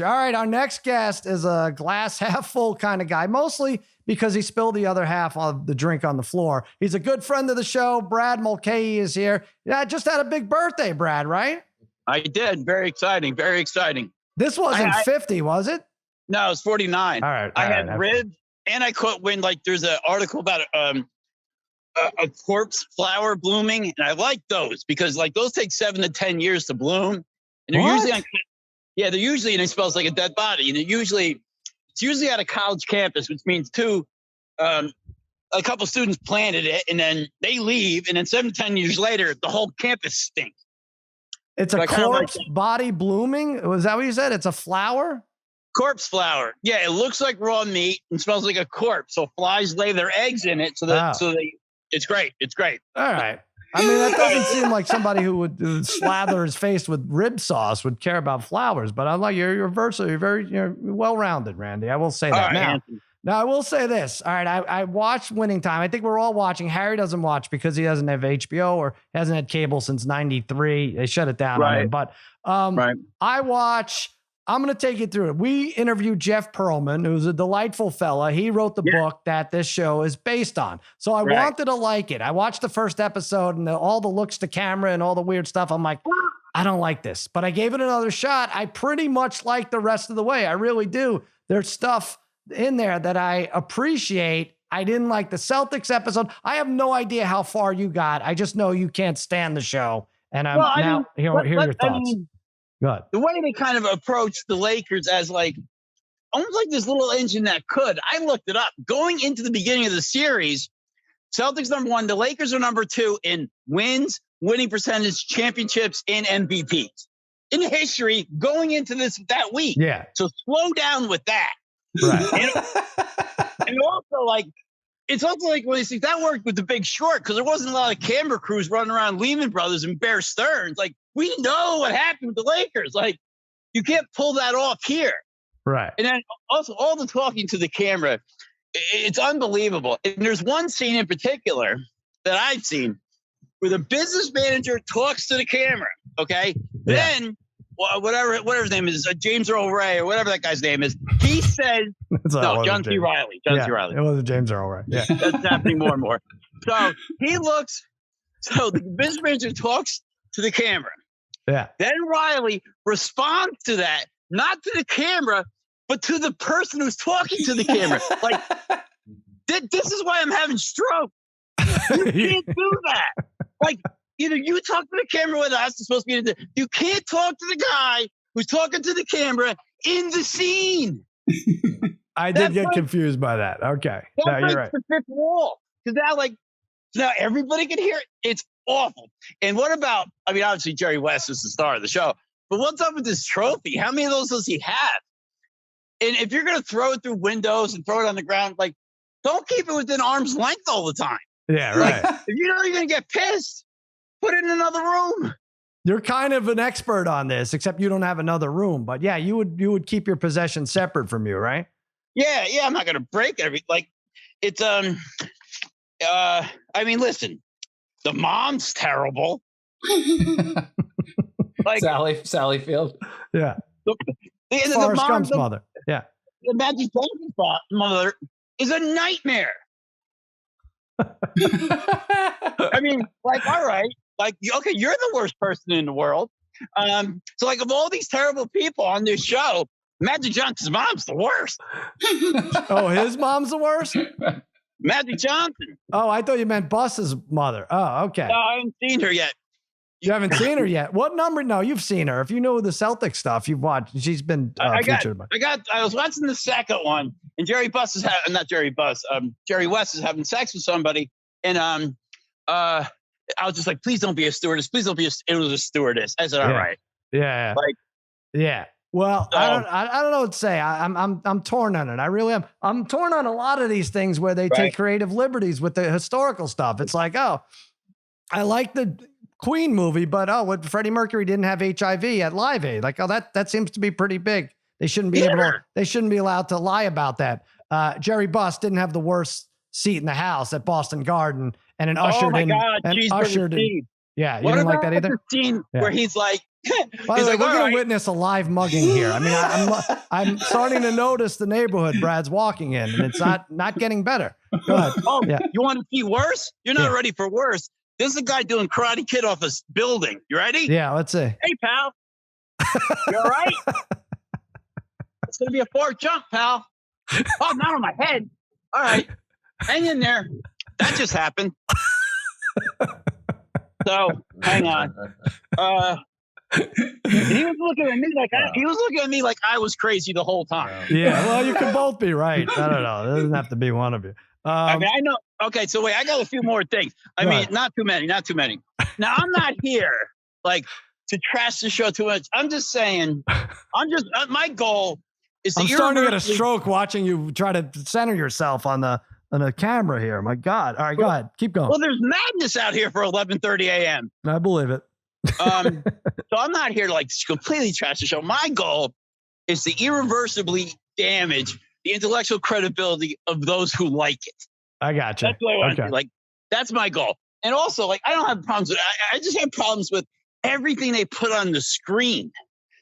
All right, our next guest is a glass half full kind of guy, mostly because he spilled the other half of the drink on the floor. He's a good friend of the show. Brad Mulcahy is here. Yeah, just had a big birthday, Brad, right? I did. Very exciting. Very exciting. This wasn't 50, was it? No, it's 49. All right. I had ribs, and I caught wind. Like there's an article about a corpse flower blooming, and I like those because like those take 7 to 10 years to bloom, and they're usually they're usually, and it smells like a dead body, and it's usually at a college campus, which means a couple students planted it, and then they leave, and then 7 to 10 years later, the whole campus stinks. It's a corpse body blooming. Was that what you said? It's a flower? Corpse flower. Yeah, it looks like raw meat and smells like a corpse. So flies lay their eggs in it. It's great. It's great. All right. I mean, that doesn't seem like somebody who would slather his face with rib sauce would care about flowers. But I'm like, you're versatile. You're well-rounded, Randy. I will say that. Now, I will say this. All right, I watched Winning Time. I think we're all watching. Harry doesn't watch because he doesn't have HBO or hasn't had cable since '93. They shut it down on him. But I watch. I'm going to take you through it. We interviewed Jeff Pearlman, who's a delightful fella. He wrote the book that this show is based on. So I wanted to like it. I watched the first episode and all the looks to camera and all the weird stuff. I'm like, I don't like this. But I gave it another shot. I pretty much like the rest of the way. I really do. There's stuff in there that I appreciate. I didn't like the Celtics episode. I have no idea how far you got. I just know you can't stand the show. And I'm hear your thoughts. Good. The way they kind of approached the Lakers as like almost like this little engine that could. I looked it up. Going into the beginning of the series, Celtics number 1, the Lakers are number 2 in wins, winning percentage, championships, and MVPs in history going into that week. Yeah. So slow down with that. Right. And also like it's also like when you see that worked with The Big Short because there wasn't a lot of camera crews running around Lehman Brothers and Bear Stearns. Like we know what happened with the Lakers. Like you can't pull that off here. Right. And then also all the talking to the camera, it's unbelievable. And there's one scene in particular that I've seen where the business manager talks to the camera. Okay. Yeah. Then whatever his name is, James Earl Ray or whatever that guy's name is, he says, John C. Reilly. John C. Reilly. It wasn't James Earl Ray. Yeah. That's happening more and more. So the business manager talks to the camera. Yeah. Then Riley responds to that, not to the camera, but to the person who's talking to the camera. Like, this is why I'm having stroke. You can't do that. Like, either you talk to the camera with us, it's supposed to be, you can't talk to the guy who's talking to the camera in the scene. I did get confused by that. Okay. No, you're right. The fifth wall. Because now everybody can hear it. It's awful. And what about, I mean, obviously Jerry West is the star of the show, but what's up with this trophy? How many of those does he have? And if you're going to throw it through windows and throw it on the ground, like, don't keep it within arm's length all the time. Yeah, right. Like, if you know you're going to get pissed, put it in another room. You're kind of an expert on this, except you don't have another room. But yeah, you would keep your possessions separate from you, right? Yeah. I'm not going to break it's, I mean, listen, the mom's terrible. Like Sally Field. Yeah. The mom's mother. Yeah. The Magic Johnson's mother is a nightmare. I mean, like, all right, like, okay, you're the worst person in the world. So like of all these terrible people on this show, Magic Johnson's mom's the worst. Oh, his mom's the worst? Magic Johnson. Oh, I thought you meant Bus's mother. Oh, okay. No, I haven't seen her yet. You haven't seen her yet? What number? No, you've seen her. If you know the Celtic stuff, you've watched. She's been featured. I was watching the second one, and Jerry West is having sex with somebody, and I was just like, please don't be a stewardess. Please don't be it was a stewardess. I said, all right. Yeah. Like, yeah. Well, I don't know what to say. I'm torn on it. I really am. I'm torn on a lot of these things where they take creative liberties with the historical stuff. It's like, oh, I like the Queen movie, but what Freddie Mercury didn't have HIV at Live Aid. Like, oh, that seems to be pretty big. They shouldn't be they shouldn't be allowed to lie about that. Jerry Buss didn't have the worst seat in the house at Boston Garden, and an ushered Yeah, you didn't like that either? The scene where he's like, by the way, we're going to witness a live mugging here. I mean, I'm starting to notice the neighborhood Brad's walking in, and it's not getting better. Go ahead. Oh, yeah. You want to see worse? You're not ready for worse. This is a guy doing Karate Kid off a building. You ready? Yeah, let's see. Hey, pal. You all right? It's going to be a fork jump, pal. Oh, not on my head. All right. Hang in there. That just happened. So, hang on. He was looking at me like I was crazy the whole time. Yeah, well, you can both be right. I don't know. It doesn't have to be one of you. I mean, I know. Okay, so wait, I got a few more things. I mean, not too many. Now, I'm not here like to trash the show too much. I'm just saying. My goal is. I'm starting to get a stroke watching you try to center yourself on the camera here. My God! All right, go ahead. Keep going. Well, there's madness out here for 11:30 a.m. I believe it. So I'm not here to like completely trash the show. My goal is to irreversibly damage the intellectual credibility of those who like it. I got you. That's what I want to do. Like, that's my goal. And also, like, I don't have problems with I just have problems with everything they put on the screen.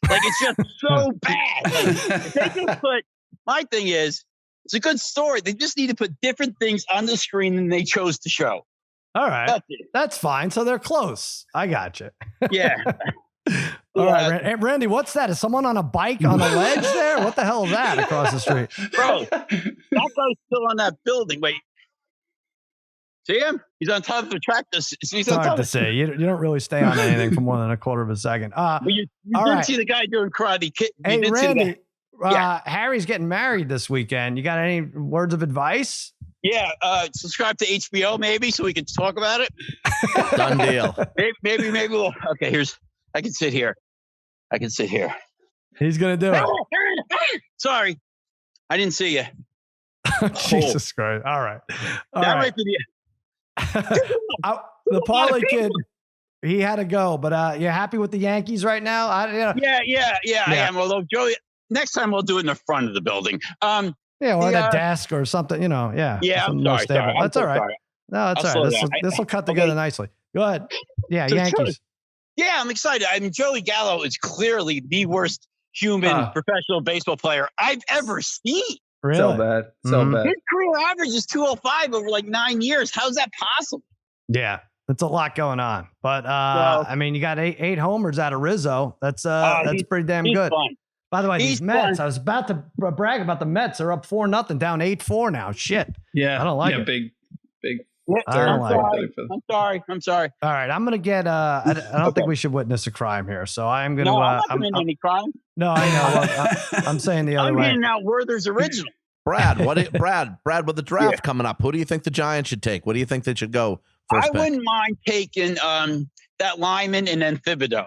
Like, it's just so bad. Like, if they just put, my thing is, it's a good story. They just need to put different things on the screen than they chose to show. All right. That's fine. So they're close. I got you. Yeah. All right. Hey, Randy, what's that? Is someone on a bike on the ledge there? What the hell is that across the street? Bro, that guy's still on that building. Wait. See him? He's on top of the tractor. It's hard to say. You don't really stay on anything for more than a quarter of a second. You didn't see the guy doing Karate Kid. Hey, Randy, Harry's getting married this weekend. You got any words of advice? Yeah, subscribe to HBO maybe so we can talk about it. Done deal. Maybe we'll. Okay, I can sit here. He's gonna do it. Sorry, I didn't see you. Jesus Christ! All right. That might be the Parlay kid. He had to go, but you're happy with the Yankees right now? Yeah, I am. Although Joey, next time we'll do it in the front of the building. Yeah, or at a desk or something, Yeah. Yeah, I'm sorry. That's all right. Sorry. No, that's all right. This will cut together nicely. Go ahead. Yeah, so Yankees. Yeah, I'm excited. I mean, Joey Gallo is clearly the worst human professional baseball player I've ever seen. Really? So bad. His career average is 205 over like 9 years. How's that possible? Yeah, that's a lot going on. But I mean, you got eight homers out of Rizzo. That's pretty damn good. Fun. By the way, these Mets, I was about to brag about the Mets. They're up 4-0, down 8-4 now. Shit. Yeah. I don't like it. Big. I'm sorry. All right. I'm going to get, I don't think we should witness a crime here. So I'm going to, I'm not committing any crime. No, I know. I'm saying the other way. I'm handing out Werther's original. Brad, Brad, with the draft coming up, who do you think the Giants should take? What do you think they should go first? I wouldn't mind taking that lineman and then Thibodeau.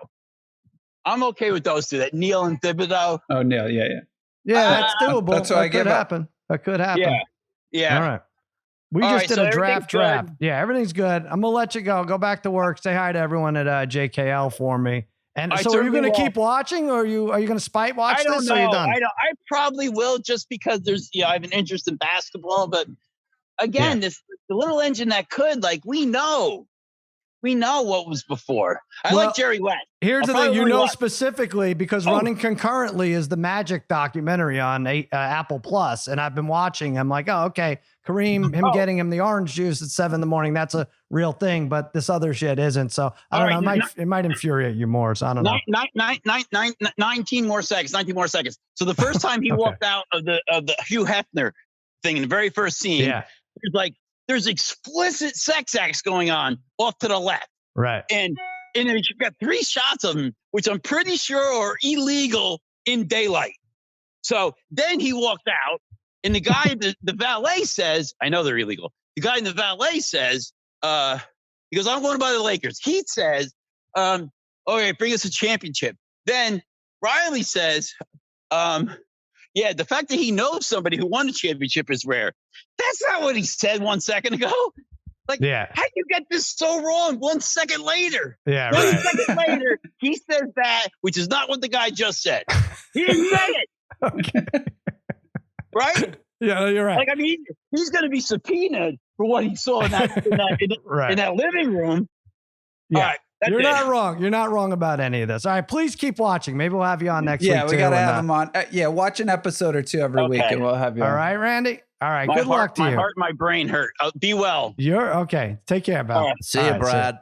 I'm okay with those two, that Neal and Thibodeau. Oh, Neal, yeah. Yeah, that's doable. That's what could happen. That could happen. Yeah. All right. We just did a draft. Yeah, everything's good. I'm gonna let you go. Go back to work. Say hi to everyone at JKL for me. And so, are you going to keep watching, or are you going to spite watch this? I don't know. Or are you done? I probably will, just because there's I have an interest in basketball. But again, the little engine that could, like, we know what was before. I like Jerry West. Here's the thing, specifically because running concurrently is the Magic documentary on Apple Plus, and I've been watching. I'm like, oh, okay, Kareem, getting him the orange juice at 7 a.m. That's a real thing, but this other shit isn't. So I don't know. It might infuriate you more. So I don't know. 19 more seconds. So the first time he walked out of the Hugh Hefner thing in the very first scene, it's like, there's explicit sex acts going on off to the left. Right. And then you've got 3 shots of him, which I'm pretty sure are illegal in daylight. So then he walked out, and the guy, the valet says, I know they're illegal. The guy in the valet says, he goes, I'm going to buy the Lakers. He says, okay, bring us a championship. Then Riley says, yeah, the fact that he knows somebody who won a championship is rare. That's not what he said 1 second ago. Like, how do you get this so wrong 1 second later? Yeah, 1 second later, he says that, which is not what the guy just said. He didn't say it. Okay. Right? Yeah, you're right. Like, I mean, he's going to be subpoenaed for what he saw in that living room. Yeah. All right. You're not wrong. You're not wrong about any of this. All right, please keep watching. Maybe we'll have you on next week. Yeah, we got to have him on. Watch an episode or two every week, and we'll have you on. All right, Randy. All right, My good luck to you. My heart and my brain hurt. Be well. You're okay. Take care, Bob. See you, Brad.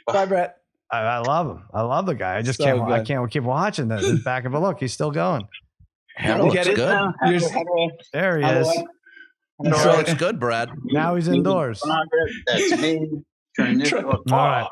Bye, Brett. I love him. I love the guy. I just So can't. I good. can't keep watching the back of a look. He's still going. Hair looks good. There he is. Hair looks good, Brad. Now he's indoors. That's me. Turn this. All right.